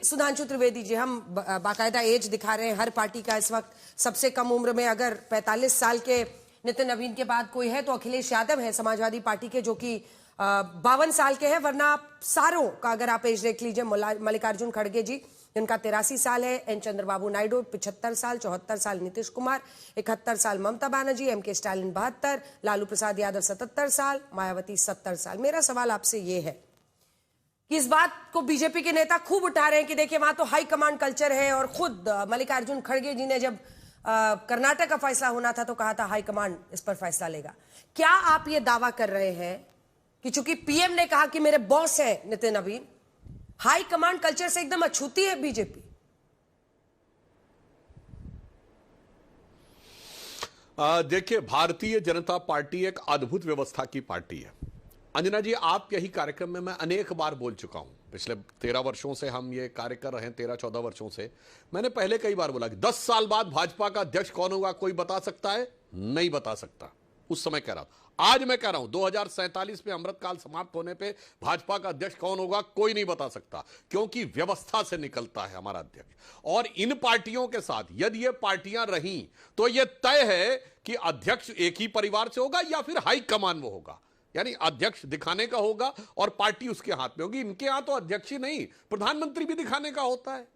सुधांशु त्रिवेदी जी, हम बाकायदा एज दिखा रहे हैं हर पार्टी का इस वक्त। सबसे कम उम्र में अगर 45 साल के नितिन नवीन के बाद कोई है तो अखिलेश यादव है समाजवादी पार्टी के, जो कि 52 साल के हैं। वरना सारों का अगर आप एज देख लीजिए, मल्लिकार्जुन खड़गे जी जिनका 83 साल है, एन चंद्रबाबू नायडू 75 साल, 74 साल नीतीश कुमार, 71 साल ममता बनर्जी, एम के स्टालिन 72, लालू प्रसाद यादव 77 साल, मायावती 70 साल। मेरा सवाल आपसे ये है कि इस बात को बीजेपी के नेता खूब उठा रहे हैं कि देखिए वहां तो हाई कमांड कल्चर है, और खुद मल्लिकार्जुन खड़गे जी ने जब कर्नाटक का फैसला होना था तो कहा था हाई कमांड इस पर फैसला लेगा। क्या आप ये दावा कर रहे हैं कि चूंकि पीएम ने कहा कि मेरे बॉस है नितिन नवीन, हाई कमांड कल्चर से एकदम अछूती है बीजेपी? देखिए, भारतीय जनता पार्टी एक अद्भुत व्यवस्था की पार्टी है। अंजना जी, आप यही कार्यक्रम में मैं अनेक बार बोल चुका हूं। पिछले 13 वर्षों से हम ये कार्य कर रहे हैं, 13-14 वर्षों से। मैंने पहले कई बार बोला कि 10 साल बाद भाजपा का अध्यक्ष कौन होगा कोई बता सकता है? नहीं बता सकता। उस समय कह रहा था। आज मैं कह रहा हूं 2047 में अमृतकाल समाप्त होने पे भाजपा का अध्यक्ष कौन होगा कोई नहीं बता सकता, क्योंकि व्यवस्था से निकलता है हमारा अध्यक्ष। और इन पार्टियों के साथ यदि ये पार्टियां रहीं तो यह तय है कि अध्यक्ष एक ही परिवार से होगा या फिर हाईकमान वो होगा, यानी अध्यक्ष दिखाने का होगा और पार्टी उसके हाथ में होगी। इनके यहां तो अध्यक्ष ही नहीं, प्रधानमंत्री भी दिखाने का होता है।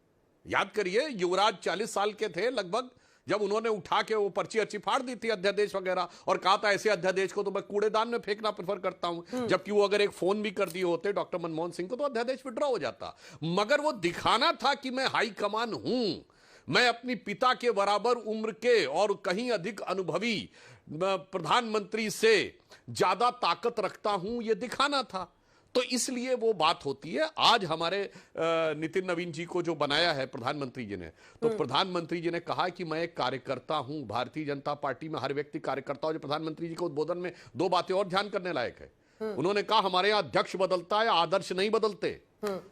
याद करिए, युवराज 40 साल के थे लगभग जब उन्होंने उठा के वो पर्ची अर्ची फाड़ दी थी अध्यादेश वगैरह, और कहा था ऐसे अध्यादेश को तो मैं कूड़ेदान में फेंकना प्रेफर करता हूं। जबकि वो अगर एक फोन भी कर दिए होते डॉक्टर मनमोहन सिंह को तो अध्यादेश विड्रॉ हो जाता। मगर वो दिखाना था कि मैं हाईकमान हूं, मैं अपनी पिता के बराबर उम्र के और कहीं अधिक अनुभवी प्रधानमंत्री से ज्यादा ताकत रखता हूं, यह दिखाना था। तो इसलिए वो बात होती है। आज हमारे नितिन नवीन जी को जो बनाया है प्रधानमंत्री जी ने, तो प्रधानमंत्री जी ने कहा कि मैं एक कार्यकर्ता हूं। भारतीय जनता पार्टी में हर व्यक्ति कार्यकर्ता हो। जो प्रधानमंत्री जी के उद्बोधन में 2 बातें और ध्यान करने लायक है। उन्होंने कहा हमारे यहां अध्यक्ष बदलता है, आदर्श नहीं बदलते।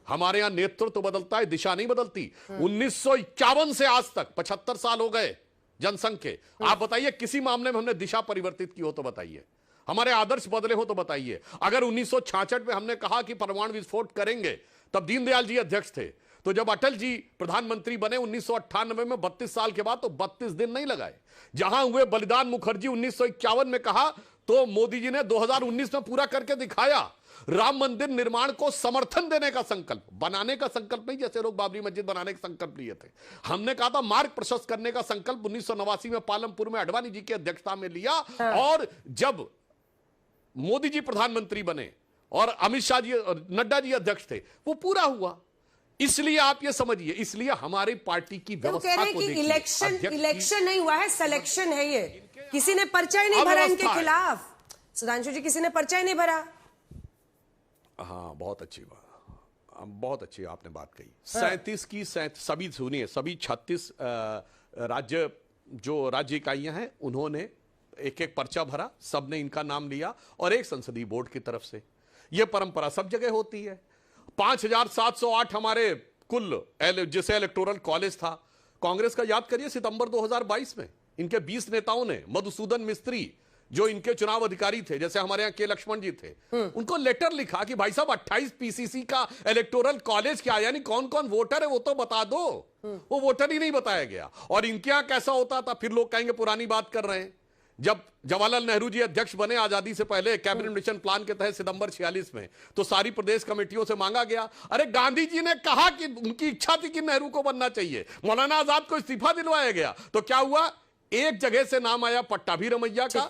हमारे यहां नेतृत्व बदलता है, दिशा नहीं बदलती। 1951 से आज तक 75 साल हो गए जनसंघ के। आप बताइए किसी मामले में हमने दिशा परिवर्तित की हो तो बताइए, हमारे आदर्श बदले हो तो बताइए। अगर 1966 में हमने कहा कि परमाणु विस्फोट करेंगे, तब दीनदयाल जी अध्यक्ष थे। तो जब अटल जी प्रधानमंत्री बने 1998 में 32 साल के बाद, तो 32 दिन नहीं लगाए। जहां हुए बलिदान मुखर्जी 1951 में कहा, तो मोदी जी ने 2019 में पूरा करके दिखाया। राम मंदिर निर्माण को समर्थन देने का संकल्प, बनाने का संकल्प नहीं, जैसे लोग बाबरी मस्जिद बनाने का संकल्प लिए थे। हमने कहा था मार्ग प्रशस्त करने का संकल्प 1989 में पालमपुर में अडवाणी जी की अध्यक्षता में लिया। और जब मोदी जी प्रधानमंत्री बने और अमित शाह जी और नड्डा जी अध्यक्ष थे, वो पूरा हुआ। इसलिए आप ये समझिए, इसलिए हमारी पार्टी की व्यवस्था को देखिए। इलेक्शन नहीं हुआ है, सिलेक्शन है। ये किसी ने पर्चा ही नहीं भरा इनके खिलाफ। सुधांशु जी, किसी ने पर्चा ही नहीं भरा। हाँ, बहुत अच्छी बात, बहुत अच्छी आपने बात कही। 37 की सभी सुनिए, सभी 36 राज्य जो राज्य इकाइयां हैं उन्होंने एक एक पर्चा भरा, सबने इनका नाम लिया, और एक संसदीय बोर्ड की तरफ से। यह परंपरा सब जगह होती है। 5708 हमारे कुल जिसे इलेक्टोरल कॉलेज था कांग्रेस का, याद करिए सितंबर 2022 में इनके 20 नेताओं ने, मधुसूदन मिस्त्री जो इनके चुनाव अधिकारी थे, जैसे हमारे यहां के लक्ष्मण जी थे, उनको लेटर लिखा कि भाई साहब 28 पीसीसी का इलेक्टोरल कॉलेज क्या, यानी कौन कौन वोटर है वो तो बता दो। वो वोटर ही नहीं बताया गया। और इनके यहां कैसा होता था, फिर लोग कहेंगे पुरानी बात कर रहे हैं। जब जवाहरलाल नेहरू जी अध्यक्ष बने आजादी से पहले कैबिनेट मिशन प्लान के तहत सितंबर 46 में, तो सारी प्रदेश कमेटियों से मांगा गया, अरे गांधी जी ने कहा कि उनकी इच्छा थी कि नेहरू को बनना चाहिए, मौलाना आजाद को इस्तीफा दिलवाया गया। तो क्या हुआ, एक जगह से नाम आया पट्टाभी रमैया का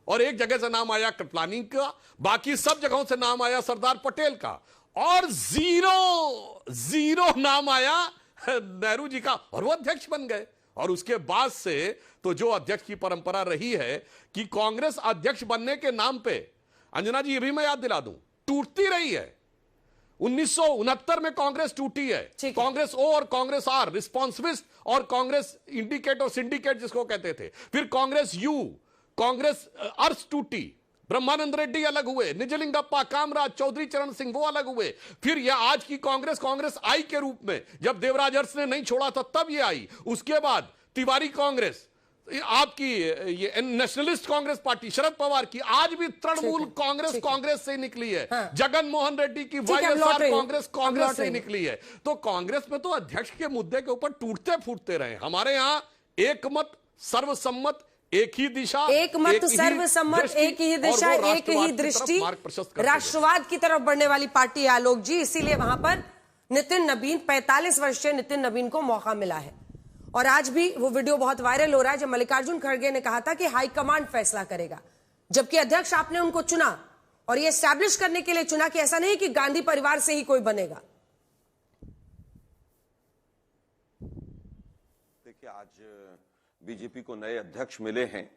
और एक जगह से नाम आया कृपलानी का, बाकी सब जगहों से नाम आया सरदार पटेल का, और जीरो नाम आया नेहरू जी का, और वो अध्यक्ष बन गए। और उसके बाद से तो जो अध्यक्ष की परंपरा रही है कि कांग्रेस अध्यक्ष बनने के नाम पे, अंजना जी ये भी मैं याद दिला दूं, टूटती रही है। 1969 में कांग्रेस टूटी है, कांग्रेस ओ और कांग्रेस आर, रिस्पॉन्सिविस्ट और कांग्रेस इंडिकेट और सिंडिकेट जिसको कहते थे। फिर कांग्रेस यू, कांग्रेस अर्स टूटी, ब्रह्मानंद रेड्डी अलग हुए, निजलिंगप्पा, कामराज, चौधरी चरण सिंह वो अलग हुए। फिर यह आज की कांग्रेस, कांग्रेस आई के रूप में, जब देवराज अर्स ने नहीं छोड़ा था तब ये आई। उसके बाद तिवारी कांग्रेस, आपकी ये नेशनलिस्ट कांग्रेस पार्टी शरद पवार की, आज भी तृणमूल कांग्रेस से निकली है। हाँ। जगन मोहन रेड्डी की वाईएसआर कांग्रेस से निकली है। तो कांग्रेस में तो अध्यक्ष के मुद्दे के ऊपर टूटते फूटते रहे। हमारे यहां एक मत, सर्वसम्मत, एक ही दिशा, एक मत, सर्वसम्मत, एक ही दिशा, एक ही दृष्टि, राष्ट्रवाद की तरफ बढ़ने वाली पार्टी है आलोक जी। इसीलिए वहां पर नितिन नबीन, 45 वर्षीय नितिन नबीन को मौका मिला है। और आज भी वो वीडियो बहुत वायरल हो रहा है जब मल्लिकार्जुन खड़गे ने कहा था कि हाईकमांड फैसला करेगा, जबकि अध्यक्ष आपने उनको चुना और ये एस्टैब्लिश करने के लिए चुना कि ऐसा नहीं कि गांधी परिवार से ही कोई बनेगा। देखिए, आज बीजेपी को नए अध्यक्ष मिले हैं,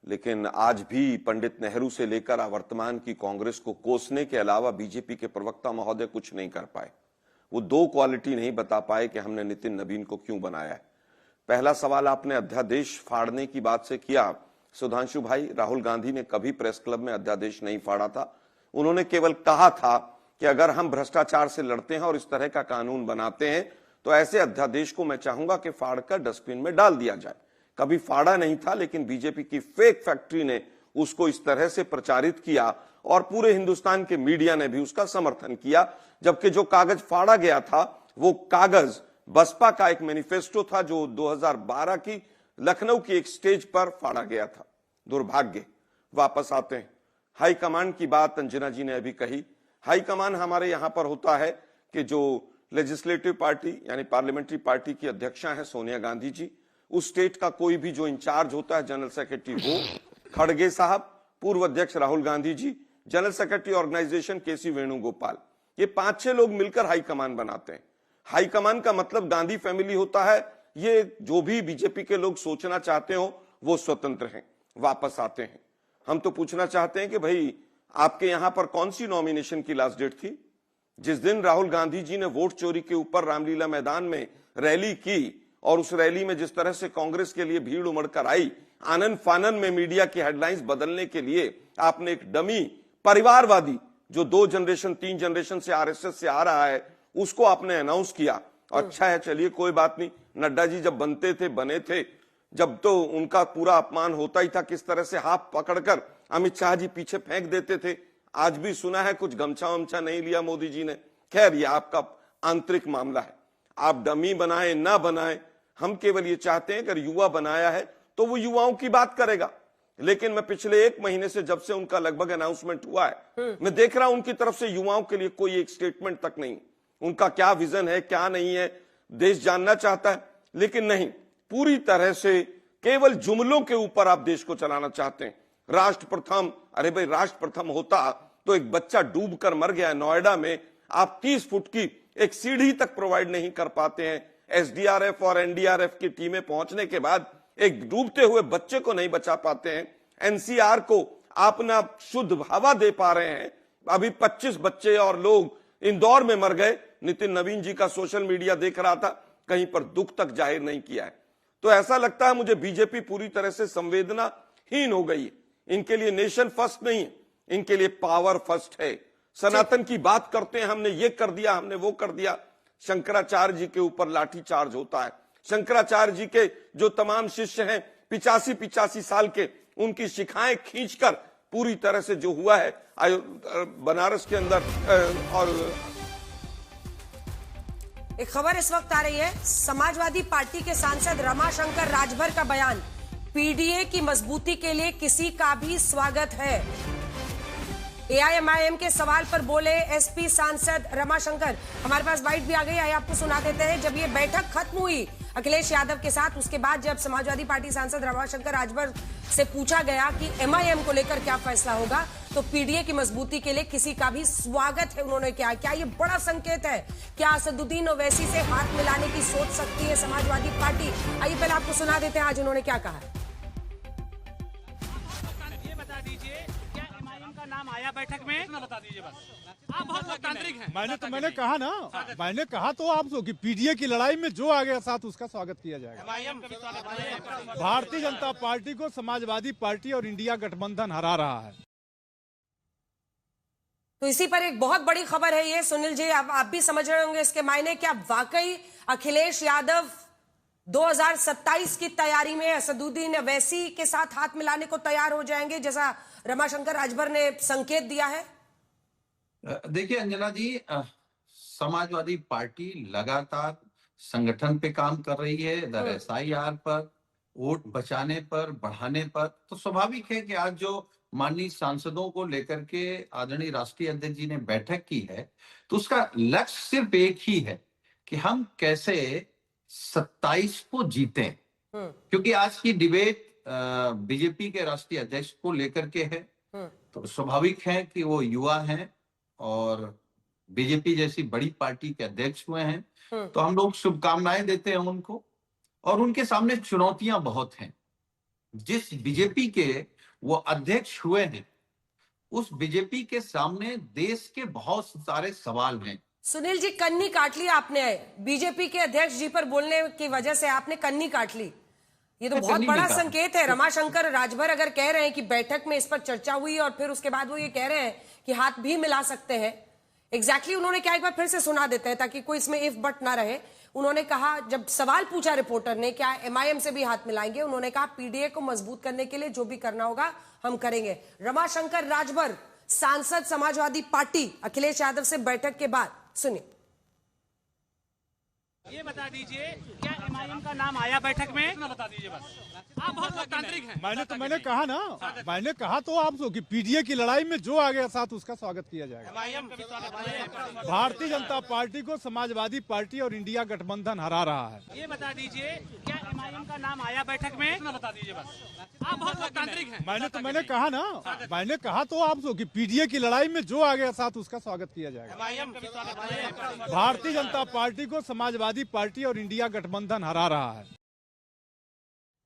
लेकिन आज भी पंडित नेहरू से लेकर वर्तमान की कांग्रेस को कोसने के अलावा बीजेपी के प्रवक्ता महोदय कुछ नहीं कर पाए। वो दो क्वालिटी नहीं बता पाए कि हमने नितिन नबीन को क्यों बनाया है। पहला सवाल आपने अध्यादेश फाड़ने की बात से किया। सुधांशु भाई, राहुल गांधी ने कभी प्रेस क्लब में अध्यादेश नहीं फाड़ा था। उन्होंने केवल कहा था कि अगर हम भ्रष्टाचार से लड़ते हैं और इस तरह का कानून बनाते हैं तो ऐसे अध्यादेश को मैं चाहूंगा कि फाड़कर डस्टबिन में डाल दिया जाए। कभी फाड़ा नहीं था, लेकिन बीजेपी की फेक फैक्ट्री ने उसको इस तरह से प्रचारित किया और पूरे हिंदुस्तान के मीडिया ने भी उसका समर्थन किया। जबकि जो कागज फाड़ा गया था वो कागज बसपा का एक मैनिफेस्टो था जो 2012 की लखनऊ की एक स्टेज पर फाड़ा गया था। दुर्भाग्य। वापस आते हैं, हाईकमान की बात अंजना जी ने अभी कही। हाईकमान हमारे यहां पर होता है कि जो लेजिस्लेटिव पार्टी यानी पार्लियामेंट्री पार्टी की अध्यक्षा है सोनिया गांधी जी, उस स्टेट का कोई भी जो इंचार्ज होता है, जनरल सेक्रेटरी वो खड़गे साहब, पूर्व अध्यक्ष Rahul Gandhi ji, general secretary organisation केसी वेणुगोपाल, ये 5-6 लोग मिलकर हाईकमान बनाते हैं। हाईकमान का मतलब गांधी फैमिली होता है। ये जो भी बीजेपी के लोग सोचना चाहते हो वो स्वतंत्र हैं। वापस आते हैं, हम तो पूछना चाहते हैं कि भाई आपके यहां पर कौन सी नॉमिनेशन की लास्ट डेट थी? जिस दिन राहुल गांधी जी ने वोट चोरी के ऊपर रामलीला मैदान में रैली की और उस रैली में जिस तरह से कांग्रेस के लिए भीड़ उमड़कर आई, आनंद फानन में मीडिया की हेडलाइंस बदलने के लिए आपने एक डमी परिवारवादी जो 2 जनरेशन 3 जनरेशन से आरएसएस से आ रहा है उसको आपने अनाउंस किया। अच्छा है, चलिए कोई बात नहीं। नड्डा जी जब बने थे जब तो उनका पूरा अपमान होता ही था, किस तरह से हाथ पकड़कर अमित शाह जी पीछे फेंक देते थे। आज भी सुना है कुछ गमछा वमछा नहीं लिया मोदी जी ने। खैर, ये आपका आंतरिक मामला है, आप डमी बनाए ना बनाए। हम केवल ये चाहते हैं अगर युवा बनाया है तो वो युवाओं की बात करेगा। लेकिन मैं पिछले 1 महीने से जब से उनका लगभग अनाउंसमेंट हुआ है, मैं देख रहा हूं उनकी तरफ से युवाओं के लिए कोई एक स्टेटमेंट तक नहीं। उनका क्या विजन है क्या नहीं है देश जानना चाहता है, लेकिन नहीं, पूरी तरह से केवल जुमलों के ऊपर आप देश को चलाना चाहते हैं। राष्ट्र प्रथम, अरे भाई राष्ट्र प्रथम होता तो एक बच्चा डूबकर मर गया नोएडा में, आप 30 फुट की एक सीढ़ी तक प्रोवाइड नहीं कर पाते हैं। एसडीआरएफ और एनडीआरएफ की टीमें पहुंचने के बाद एक डूबते हुए बच्चे को नहीं बचा पाते हैं। एनसीआर को आप ना शुद्ध हवा दे पा रहे हैं। अभी 25 बच्चे और लोग इंदौर में मर गए। नितिन नवीन जी का सोशल मीडिया देख रहा था, कहीं पर दुख तक जाहिर नहीं किया है। तो ऐसा लगता है मुझे बीजेपी पूरी तरह से संवेदनाहीन हो गई है। इनके लिए नेशन फर्स्ट नहीं है, इनके लिए पावर फर्स्ट है। सनातन की बात करते हैं, हमने ये कर दिया, हमने वो कर दिया। शंकराचार्य जी के ऊपर लाठी चार्ज होता है। शंकराचार्य जी के जो तमाम शिष्य हैं 85 साल के, उनकी शिखाएं खींचकर पूरी तरह से जो हुआ है बनारस के अंदर। और एक खबर इस वक्त आ रही है, समाजवादी पार्टी के सांसद रमाशंकर राजभर का बयान, पीडीए की मजबूती के लिए किसी का भी स्वागत है। एआईएमआईएम के सवाल पर बोले एसपी सांसद रमाशंकर। हमारे पास बाइट भी आ गई, आइए आपको सुना देते हैं। जब ये बैठक खत्म हुई अखिलेश यादव के साथ, उसके बाद जब समाजवादी पार्टी सांसद रमाशंकर राजभर से पूछा गया कि एमआईएम को लेकर क्या फैसला होगा, तो पीडीए की मजबूती के लिए किसी का भी स्वागत है उन्होंने क्या। क्या ये बड़ा संकेत है? क्या असदुद्दीन ओवैसी से हाथ मिलाने की सोच सकती है समाजवादी पार्टी? आइए पहले आपको सुना देते हैं आज उन्होंने क्या कहा है। ये बता दीजिए क्या एमआईएम का नाम आया बैठक में? इतना बता दीजिए बस। आप बहुत लोकतांत्रिक हैं। मैंने कहा ना, मैंने कहा तो आप कि पीडीए की लड़ाई में जो आ गया साथ उसका स्वागत किया जाएगा। एमआईएम का भी स्वागत। भारतीय जनता पार्टी को समाजवादी पार्टी और इंडिया गठबंधन हरा रहा है। तो इसी पर एक बहुत बड़ी खबर है ये, सुनील जी आप भी समझ रहे होंगे इसके मायने। क्या वाकई अखिलेश यादव 2027 की तैयारी में असदुद्दीन अवैसी के साथ हाथ मिलाने को तैयार हो जाएंगे, जैसा रमाशंकर राजभर ने संकेत दिया है? देखिए अंजना जी, समाजवादी पार्टी लगातार संगठन पे काम कर रही है, दर SIR पर, वोट बचाने पर, बढ़ाने पर। तो स्वाभाविक है कि आज जो माननीय सांसदों को लेकर के आदरणीय राष्ट्रीय अध्यक्ष जी ने बैठक की है, तो उसका लक्ष्य सिर्फ एक ही है कि हम कैसे 27 को जीतें। क्योंकि आज की डिबेट बीजेपी के राष्ट्रीय अध्यक्ष को लेकर के है, तो स्वाभाविक है कि वो युवा हैं और बीजेपी जैसी बड़ी पार्टी के अध्यक्ष हुए हैं, तो हम लोग शुभकामनाएं देते हैं उनको। और उनके सामने चुनौतियां बहुत हैं। जिस बीजेपी के वो अध्यक्ष हुए हैं, उस बीजेपी के सामने देश के बहुत सारे सवाल हैं। सुनील जी, कन्नी काट ली आपने बीजेपी के अध्यक्ष जी पर बोलने की वजह से, आपने कन्नी काट ली। ये तो बहुत बड़ा संकेत है। रमाशंकर राजभर अगर कह रहे हैं कि बैठक में इस पर चर्चा हुई और फिर उसके बाद वो ये कह रहे हैं कि हाथ भी मिला सकते हैं, एग्जैक्टली उन्होंने क्या, एक बार फिर से सुना देते हैं ताकि कोई इसमें इफ बट ना रहे। उन्होंने कहा, जब सवाल पूछा रिपोर्टर ने क्या MIM से भी हाथ मिलाएंगे, उन्होंने कहा PDA को मजबूत करने के लिए जो भी करना होगा हम करेंगे। रमाशंकर राजभर, सांसद समाजवादी पार्टी, अखिलेश यादव से बैठक के बाद, सुनिए। ये बता दीजिए, क्या MIM का नाम आया बैठक में? बता दीजिए बस। आप बहुत लोकतांत्रिक हैं। मैंने कहा ना, मैंने कहा तो आपको कि PDA की लड़ाई में जो आ गया साथ उसका स्वागत किया जाएगा। भारतीय जनता पार्टी को समाजवादी पार्टी और इंडिया गठबंधन हरा रहा है। ये बता दीजिए, क्या MIM का नाम आया बैठक में? बता दीजिए बस। आप बहुत लोकतांत्रिक हैं। मैंने कहा ना, मैंने कहा तो आपको कि PDA की लड़ाई में जो आ गया साथ उसका स्वागत किया जाएगा। भारतीय जनता पार्टी को समाजवादी पार्टी और इंडिया गठबंधन हरा रहा है।